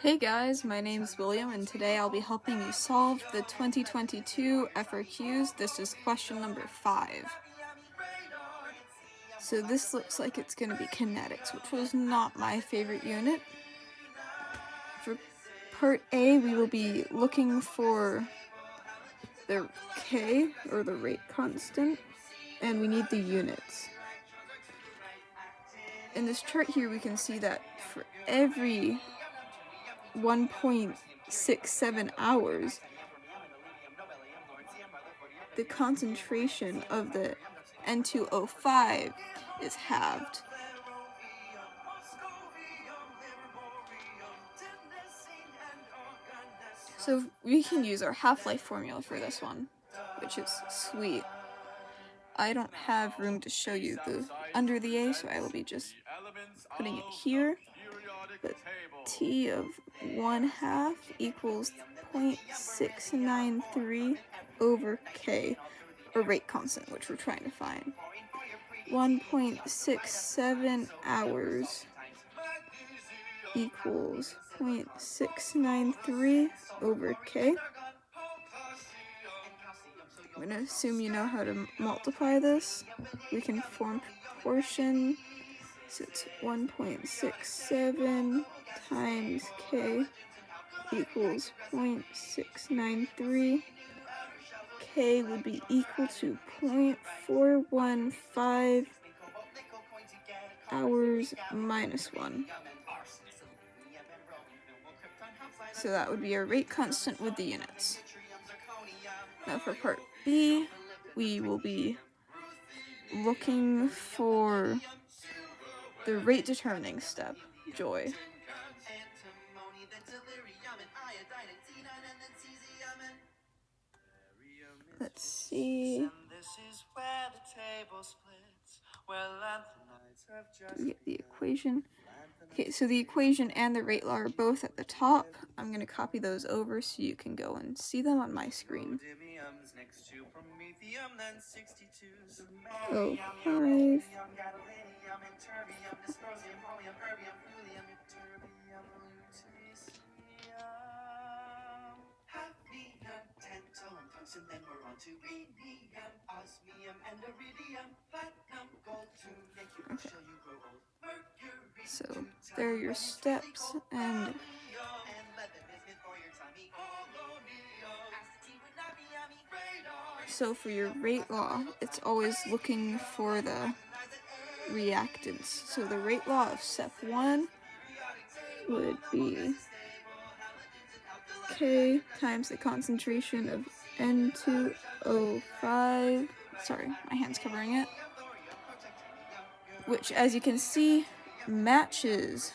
Hey guys, my name is William and today I'll be helping you solve the 2022 FRQs. This is question number 5. So this looks like it's going to be kinetics, which was not my favorite unit. For part A, we will be looking for the K, or the rate constant, and we need the units. In this chart here, we can see that for every 1.67 hours, the concentration of the N2O5 is halved. So we can use our half-life formula for this one, which is sweet. I don't have room to show you the under the A, so I will be just putting it here. But T of 1/2 equals 0.693 over K, or rate constant, which we're trying to find. 1.67 hours equals 0.693 over K. I'm going to assume you know how to multiply this. We can form proportion, so it's 1.67 times K equals 0.693. K would be equal to 0.415 hours minus 1. So that would be our rate constant with the units. Now for part B, we will be looking for the rate determining step, joy. Let's see. We get the equation. Okay, so the equation and the rate law are both at the top. I'm going to copy those over so you can go and see them on my screen. Oh, 5. Okay. So there are your steps, and so for your rate law, it's always looking for the reactants. So the rate law of step 1 would be K times the concentration of N2O5. Sorry, my hand's covering it. Which, as you can see, matches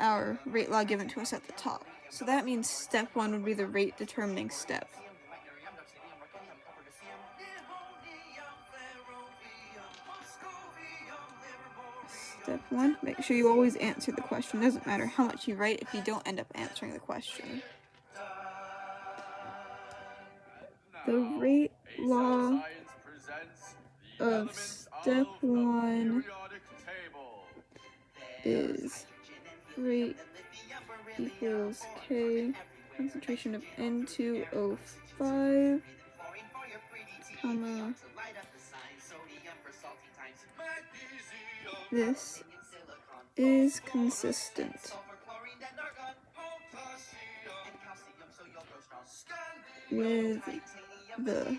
our rate law given to us at the top. So that means step 1 would be the rate determining step. Step 1, make sure you always answer the question. It doesn't matter how much you write if you don't end up answering the question. The rate law of step 1 is rate equals K, concentration of N2O5, comma, this is consistent with the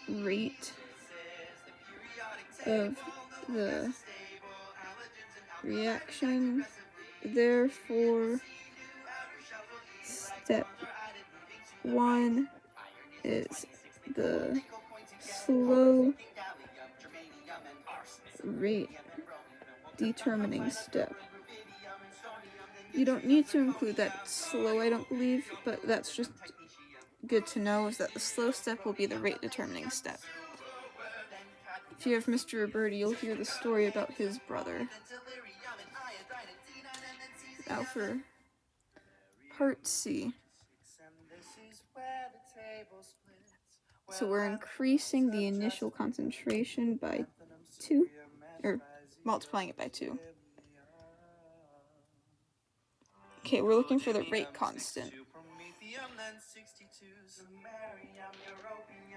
rate of the reaction. Therefore, step 1 is the slow rate determining step. You don't need to include that it's slow, I don't believe, but that's just good to know, is that the slow step will be the rate determining step. If you have Mr. Roberti, you'll hear the story about his brother. Now for part C. So we're increasing the initial concentration by 2, or multiplying it by 2. Okay, we're looking for the rate constant.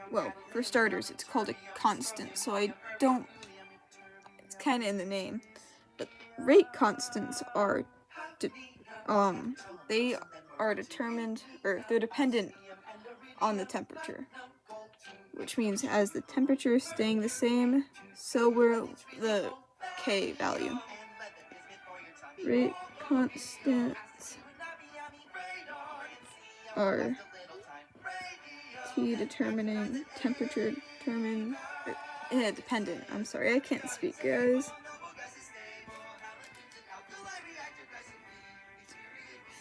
Well, for starters, it's called a constant, so it's kind of in the name. But rate constants are, they are determined, or they're dependent on the temperature. Which means as the temperature is staying the same, so will the K value. Rate constants are T determining, temperature dependent. I'm sorry, I can't speak, guys.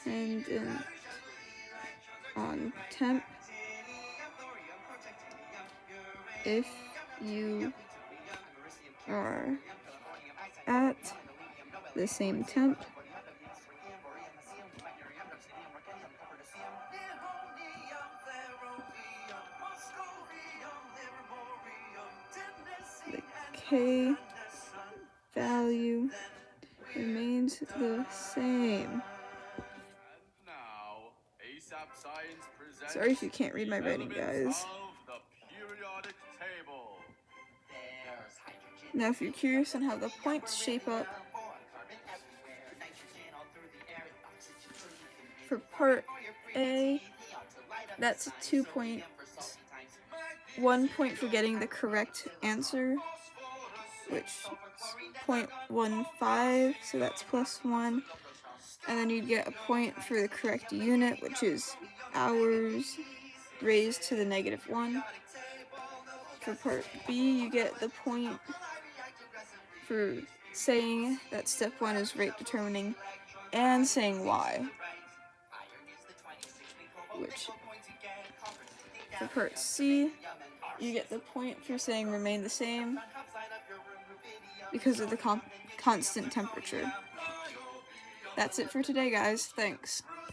Dependent on temp. If you are at the same temp, the K value remains the same. Sorry if you can't read my writing, guys. Now, if you're curious on how the points shape up, for part A, that's a 2 point, 1 point for getting the correct answer, which is 0.15, so that's +1, and then you'd get a point for the correct unit, which is hours raised to the -1. For part B, you get the point for saying that step 1 is rate determining and saying why, which for part C, you get the point for saying remain the same because of the constant temperature. That's it for today, guys. Thanks.